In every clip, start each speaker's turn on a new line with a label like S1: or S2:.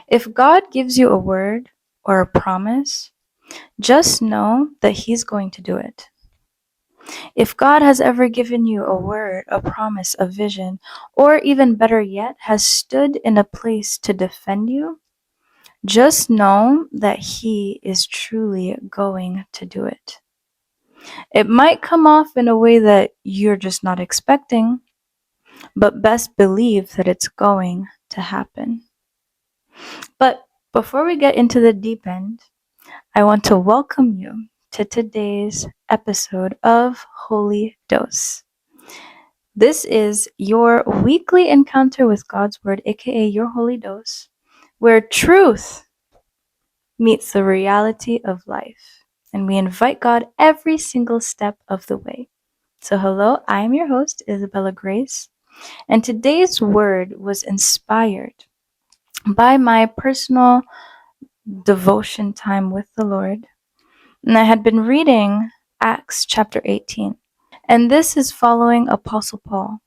S1: If God gives you a word or a promise, just know that He's going to do it. If God has ever given you a word, a promise, a vision, or even better yet, has stood in a place to defend you, just know that He is truly going to do it. It might come off in a way that you're just not expecting, but best believe that it's going to happen. But before we get into the deep end, I want to welcome you to today's episode of Holy Dose. This is your weekly encounter with God's Word, aka your Holy Dose, where truth meets the reality of life. And we invite God every single step of the way. So, hello, I am your host, Isabella Grace, and today's word was inspired by my personal devotion time with the Lord. And I had been reading Acts chapter 18. And this is following Apostle Paul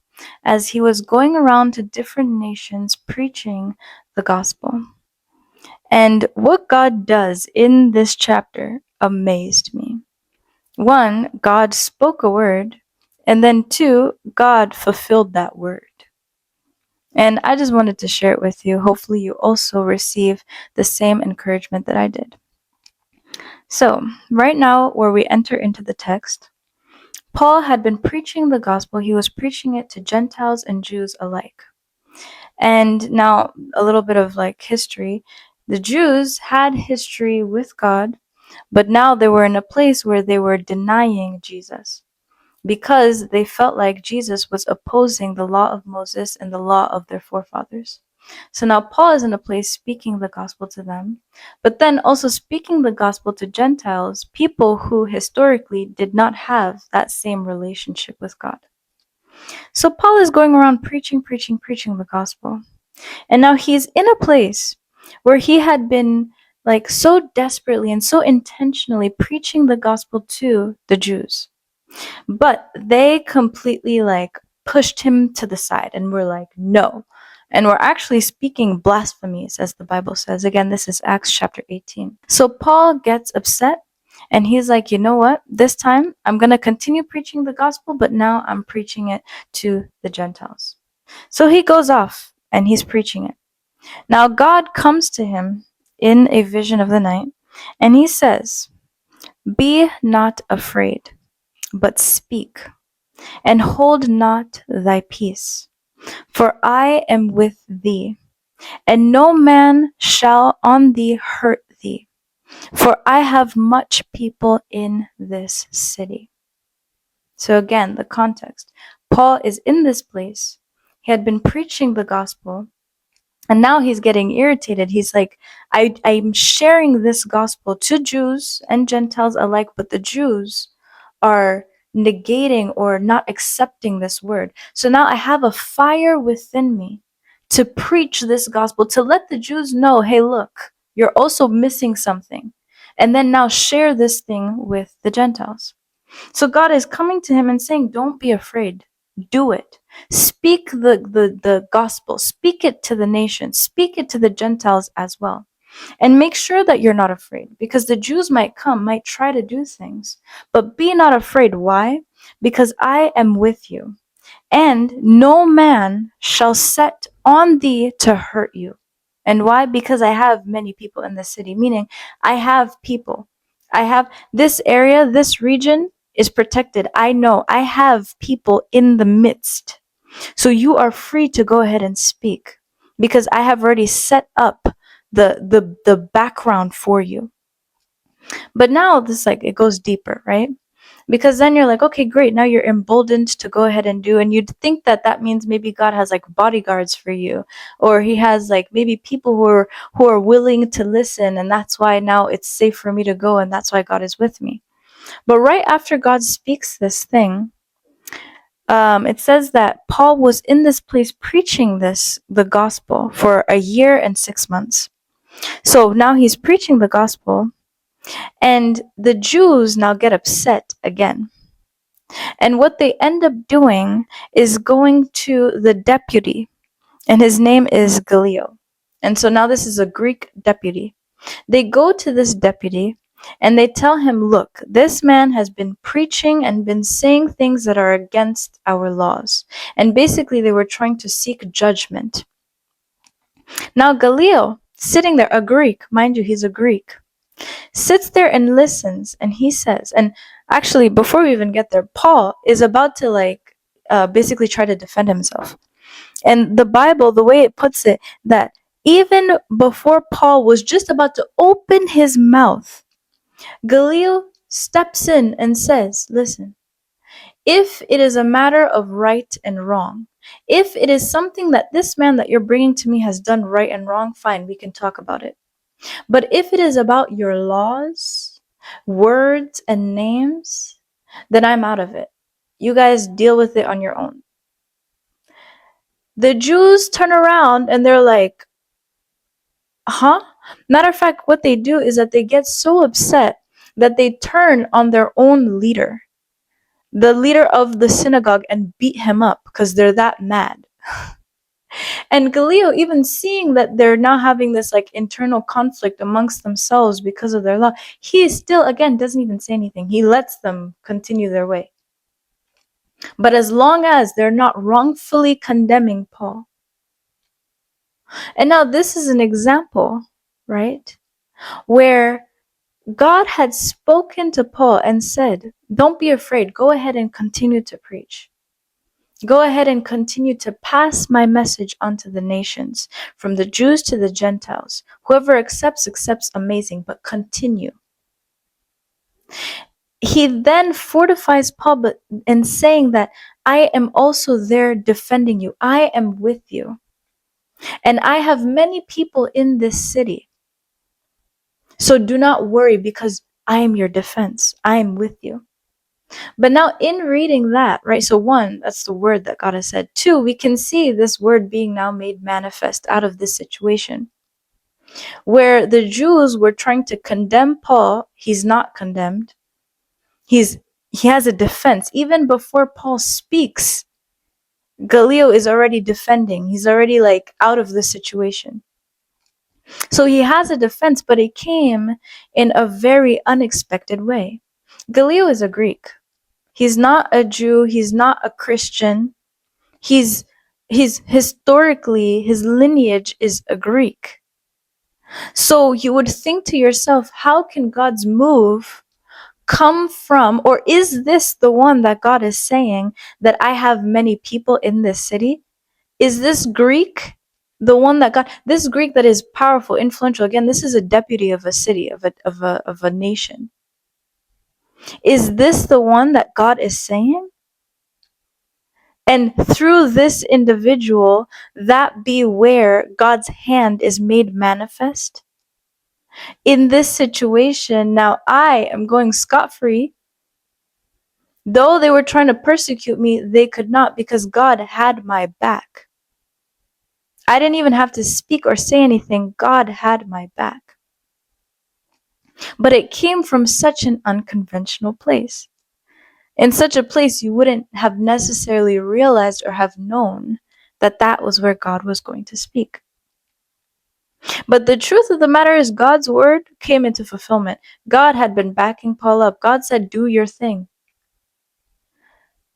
S1: as he was going around to different nations preaching the gospel. And what God does in this chapter amazed me. One, God spoke a word, and then two, God fulfilled that word. And I just wanted to share it with you. Hopefully, you also receive the same encouragement that I did. So, right now, where we enter into the text, Paul had been preaching the gospel. He was preaching it to Gentiles and Jews alike. And now, a little bit of like history. The Jews had history with God, but now they were in a place where they were denying Jesus because they felt like Jesus was opposing the law of Moses and the law of their forefathers. So now Paul is in a place speaking the gospel to them, but then also speaking the gospel to Gentiles, people who historically did not have that same relationship with God. So Paul is going around preaching the gospel. And now he's in a place where he had been like so desperately and so intentionally preaching the gospel to the Jews. But they completely like pushed him to the side and were like, no. And we're actually speaking blasphemies, as the Bible says. Again, this is Acts chapter 18. So Paul gets upset and he's like, you know what? This time I'm going to continue preaching the gospel, but now I'm preaching it to the Gentiles. So he goes off and he's preaching it. Now God comes to him in a vision of the night and he says, be not afraid, but speak, and hold not thy peace. For I am with thee, and no man shall on thee hurt thee. For I have much people in this city. So again, the context. Paul is in this place. He had been preaching the gospel. And now he's getting irritated. He's like, I'm sharing this gospel to Jews and Gentiles alike, but the Jews are negating or not accepting this word. So now I have a fire within me to preach this gospel, to let the Jews know, hey, look, you're also missing something. And then now share this thing with the Gentiles. So God is coming to him and saying, don't be afraid. Do it. Speak the gospel. Speak it to the nations. Speak it to the Gentiles as well. And make sure that you're not afraid, because the Jews might come, might try to do things. But be not afraid. Why? Because I am with you. And no man shall set on thee to hurt you. And why? Because I have many people in this city, meaning I have people. I have this area, this region is protected. I know I have people in the midst. So you are free to go ahead and speak because I have already set up the background for you. But now this like it goes deeper, right? Because then you're like, okay, great. Now you're emboldened to go ahead and do, and you'd think that that means maybe God has like bodyguards for you, or He has like maybe people who are willing to listen, and that's why now it's safe for me to go, and that's why God is with me. But right after God speaks this thing, it says that Paul was in this place preaching the gospel for a year and 6 months. So now he's preaching the gospel, and the Jews now get upset again. And what they end up doing is going to the deputy, and his name is Gallio. And so now this is a Greek deputy. They go to this deputy and they tell him, look, this man has been preaching and been saying things that are against our laws. And basically, they were trying to seek judgment. Now, Gallio, sitting there, a Greek, mind you, he's a Greek, sits there and listens. And he says, and actually, before we even get there, Paul is about to basically try to defend himself. And the Bible, the way it puts it, that even before Paul was just about to open his mouth, Gallio steps in and says, listen, if it is a matter of right and wrong, if it is something that this man that you're bringing to me has done right and wrong, fine, we can talk about it. But if it is about your laws, words, and names, then I'm out of it. You guys deal with it on your own. The Jews turn around and they're like, huh? Matter of fact, what they do is that they get so upset that they turn on their own leader, the leader of the synagogue, and beat him up because they're that mad. And Gallio, even seeing that they're now having this internal conflict amongst themselves because of their law, he still, again, doesn't even say anything. He lets them continue their way. But as long as they're not wrongfully condemning Paul. And now this is an example, right, where God had spoken to Paul and said, don't be afraid. Go ahead and continue to preach. Go ahead and continue to pass my message onto the nations, from the Jews to the Gentiles. Whoever accepts, amazing, but continue. He then fortifies Paul in saying that I am also there defending you. I am with you. And I have many people in this city. So do not worry, because I am your defense. I am with you. But now in reading that, right, so one, that's the word that God has said. Two, we can see this word being now made manifest out of this situation, where the Jews were trying to condemn Paul. He's not condemned. He has a defense. Even before Paul speaks, Gallio is already defending. He's already out of the situation. So he has a defense, but it came in a very unexpected way. Gallio is a Greek. He's not a Jew. He's not a Christian. He's historically, his lineage is a Greek. So you would think to yourself, how can God's move come from, or is this the one that God is saying that I have many people in this city? Is this Greek the one that God, this Greek that is powerful, influential? Again, this is a deputy of a city, of a nation. Is this the one that God is saying? And through this individual, that be where God's hand is made manifest. In this situation, now I am going scot-free. Though they were trying to persecute me, they could not, because God had my back. I didn't even have to speak or say anything. God had my back. But it came from such an unconventional place. In such a place you wouldn't have necessarily realized or have known that that was where God was going to speak. But the truth of the matter is, God's word came into fulfillment. God had been backing Paul up. God said, do your thing.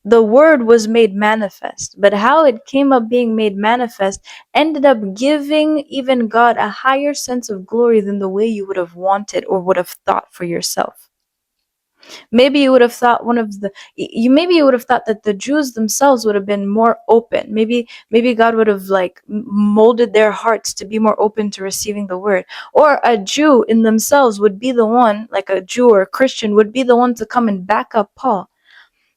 S1: The word was made manifest, but how it came up being made manifest ended up giving even God a higher sense of glory than the way you would have wanted or would have thought for yourself. Maybe you would have thought maybe you would have thought that the Jews themselves would have been more open. Maybe God would have molded their hearts to be more open to receiving the word. Or a Jew in themselves would be the one, like a Jew or a Christian, would be the one to come and back up Paul.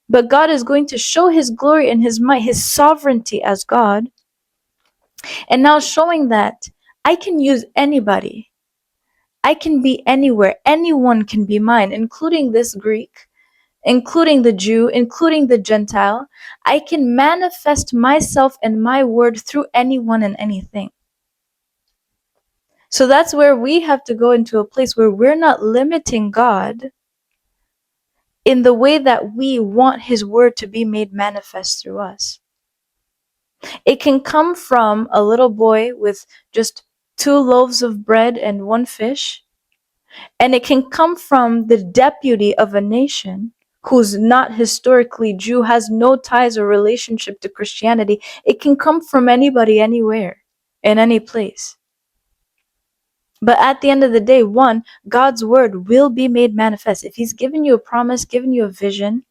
S1: But God is going to show his glory and his might, his sovereignty as God. And now showing that I can use anybody. I can be anywhere. Anyone can be mine, including this Greek, including the Jew, including the Gentile. I can manifest myself and my word through anyone and anything. So that's where we have to go into a place where we're not limiting God in the way that we want his word to be made manifest through us. It can come from a little boy with just 2 loaves of bread and 1 fish, and it can come from the deputy of a nation who's not historically Jew, has no ties or relationship to Christianity. It can come from anybody, anywhere, in any place. But at the end of the day, one, God's word will be made manifest. If he's given you a promise, given you a vision,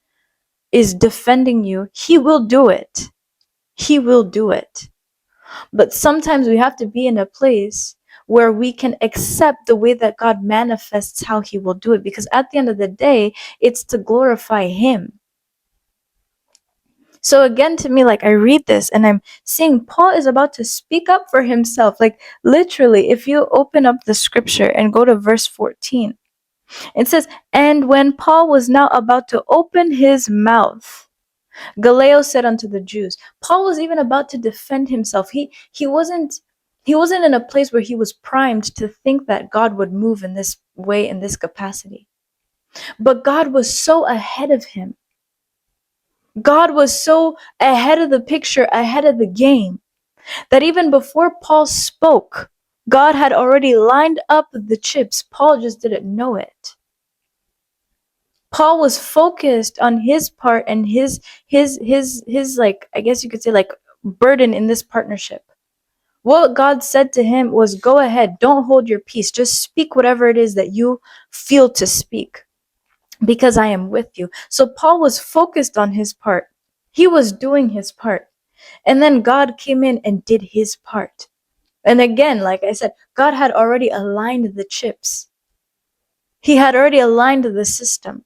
S1: is defending you, he will do it. He will do it. But sometimes we have to be in a place where we can accept the way that God manifests how he will do it. Because at the end of the day, it's to glorify him. So again, to me, like I read this and I'm seeing Paul is about to speak up for himself. Like literally, if you open up the scripture and go to verse 14, it says, "And when Paul was now about to open his mouth, Gallio said unto the Jews," Paul was even about to defend himself. He wasn't in a place where he was primed to think that God would move in this way, in this capacity. But God was so ahead of him. God was so ahead of the picture, ahead of the game, that even before Paul spoke, God had already lined up the chips. Paul just didn't know it. Paul was focused on his part and his like, I guess you could say, like, burden in this partnership. What God said to him was, go ahead, don't hold your peace, just speak whatever it is that you feel to speak, because I am with you. So Paul was focused on his part. He was doing his part. And then God came in and did his part. And again, like I said, God had already aligned the chips. He had already aligned the system.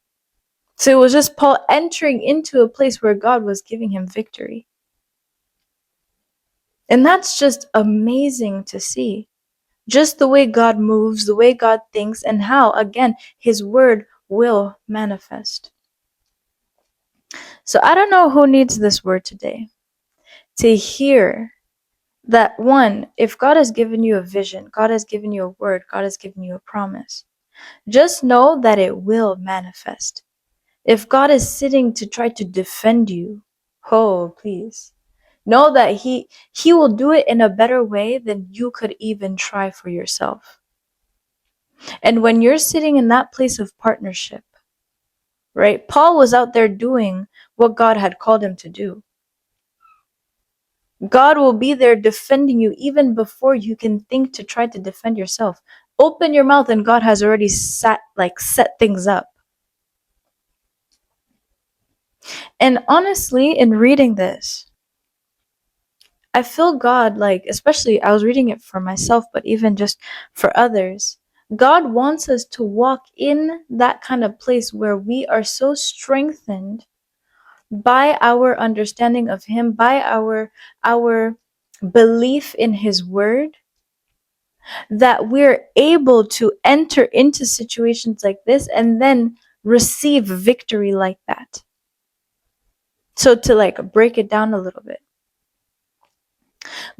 S1: So it was just Paul entering into a place where God was giving him victory. And that's just amazing to see. Just the way God moves, the way God thinks, and how, again, his word will manifest. So I don't know who needs this word today. To hear that, one, if God has given you a vision, God has given you a word, God has given you a promise, just know that it will manifest. If God is sitting to try to defend you, oh, please know that he will do it in a better way than you could even try for yourself. And when you're sitting in that place of partnership, right? Paul was out there doing what God had called him to do. God will be there defending you even before you can think to try to defend yourself. Open your mouth and God has already set things up. And honestly, in reading this, I feel God, like, especially I was reading it for myself, but even just for others, God wants us to walk in that kind of place where we are so strengthened by our understanding of him, by our belief in his word, that we're able to enter into situations like this and then receive victory like that. So to like break it down a little bit,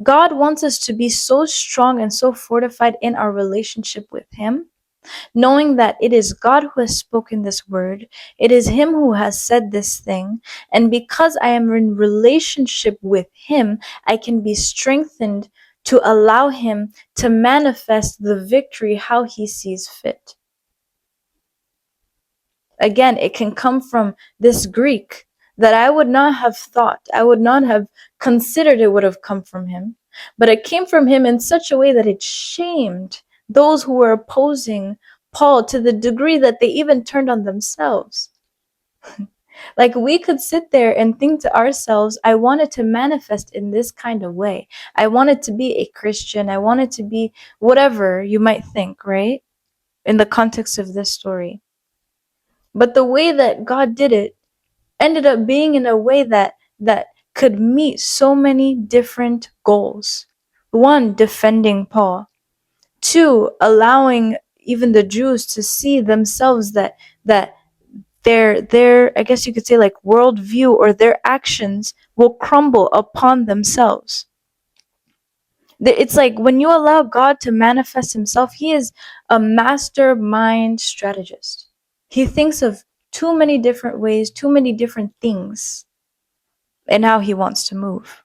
S1: God wants us to be so strong and so fortified in our relationship with him, knowing that it is God who has spoken this word, it is him who has said this thing, and because I am in relationship with him, I can be strengthened to allow him to manifest the victory how he sees fit. Again, it can come from this Greek that I would not have thought, I would not have considered it would have come from him, but it came from him in such a way that it shamed those who were opposing Paul to the degree that they even turned on themselves. Like, we could sit there and think to ourselves, I wanted to manifest in this kind of way. I wanted to be a Christian. I wanted to be whatever you might think, right? In the context of this story. But the way that God did it ended up being in a way that could meet so many different goals. One, defending Paul. Two, allowing even the Jews to see themselves that their I guess you could say, like, worldview or their actions will crumble upon themselves. It's like when you allow God to manifest himself, he is a mastermind strategist. He thinks of too many different ways, too many different things, and how he wants to move.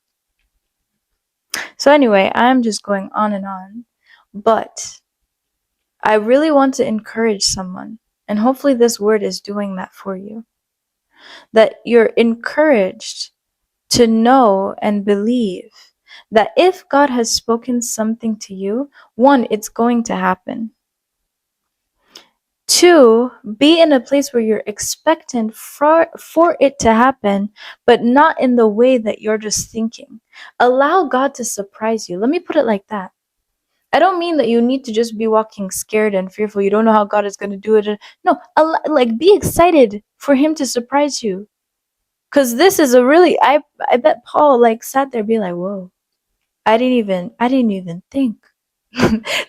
S1: So anyway, I'm just going on and on. But I really want to encourage someone, and hopefully this word is doing that for you, that you're encouraged to know and believe that if God has spoken something to you, one, it's going to happen. Two, be in a place where you're expectant for it to happen, but not in the way that you're just thinking. Allow God to surprise you. Let me put it like that. I don't mean that you need to just be walking scared and fearful. You don't know how God is going to do it. No, like be excited for him to surprise you. Cause this is a really, I bet Paul like sat there be like, whoa, I didn't even think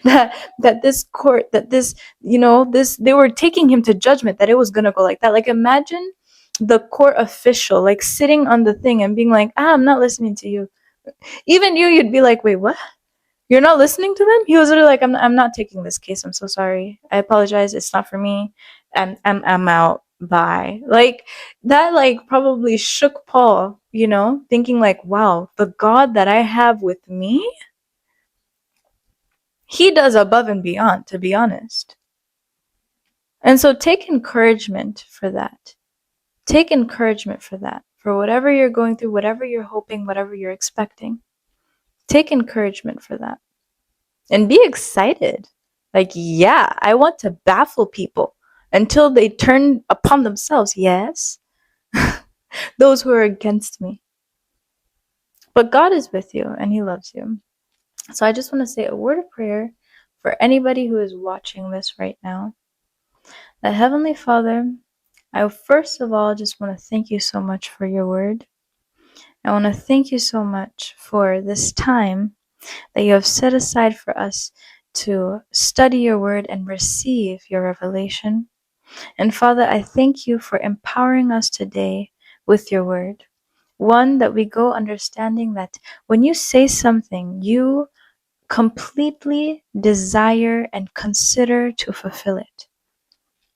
S1: that this court, that this, this, they were taking him to judgment, that it was gonna go like that. Like imagine the court official like sitting on the thing and being like, I'm not listening to you. Even you'd be like, wait, what? You're not listening to them? He was literally like, I'm not taking this case. I'm so sorry. I apologize. It's not for me. I'm out. Bye. Like that, like probably shook Paul, thinking like, wow, the God that I have with me, he does above and beyond, to be honest. And so take encouragement for that. Take encouragement for that. For whatever you're going through, whatever you're hoping, whatever you're expecting. Take encouragement for that. And be excited. Like, yeah, I want to baffle people until they turn upon themselves. Yes, those who are against me. But God is with you and he loves you. So I just want to say a word of prayer for anybody who is watching this right now. That Heavenly Father, I first of all just want to thank you so much for your word. I want to thank you so much for this time that you have set aside for us to study your word and receive your revelation. And Father, I thank you for empowering us today with your word. One, that we go understanding that when you say something, you completely desire and consider to fulfill it.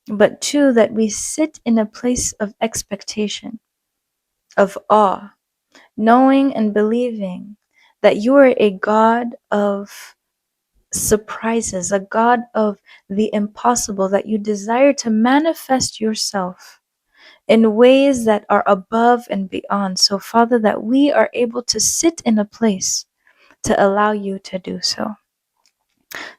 S1: But two, that we sit in a place of expectation, of awe, knowing and believing that you are a God of surprises, a God of the impossible, that you desire to manifest yourself in ways that are above and beyond. So, Father, that we are able to sit in a place to allow you to do so.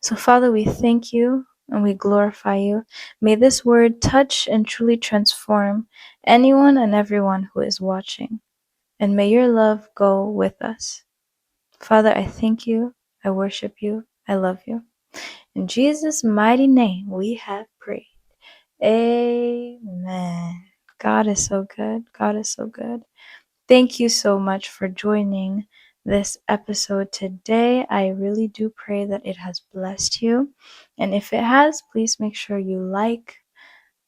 S1: So, Father, we thank you and we glorify you. May this word touch and truly transform anyone and everyone who is watching. And may your love go with us. Father, I thank you. I worship you. I love you. In Jesus' mighty name, we have prayed. Amen. God is so good. God is so good. Thank you so much for joining this episode today. I really do pray that it has blessed you. And if it has, please make sure you like,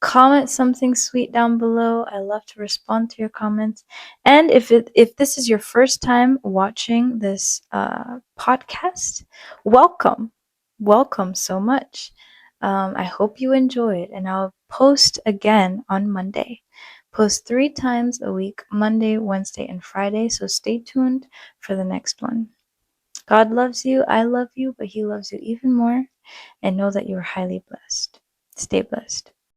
S1: comment something sweet down below. I love to respond to your comments. And if this is your first time watching this podcast, welcome so much. I hope you enjoyed, and I'll post again on Monday. Post 3 times a week, Monday, Wednesday, and Friday. So stay tuned for the next one. God loves you, I love you, but he loves you even more. And know that you're highly blessed. Stay blessed.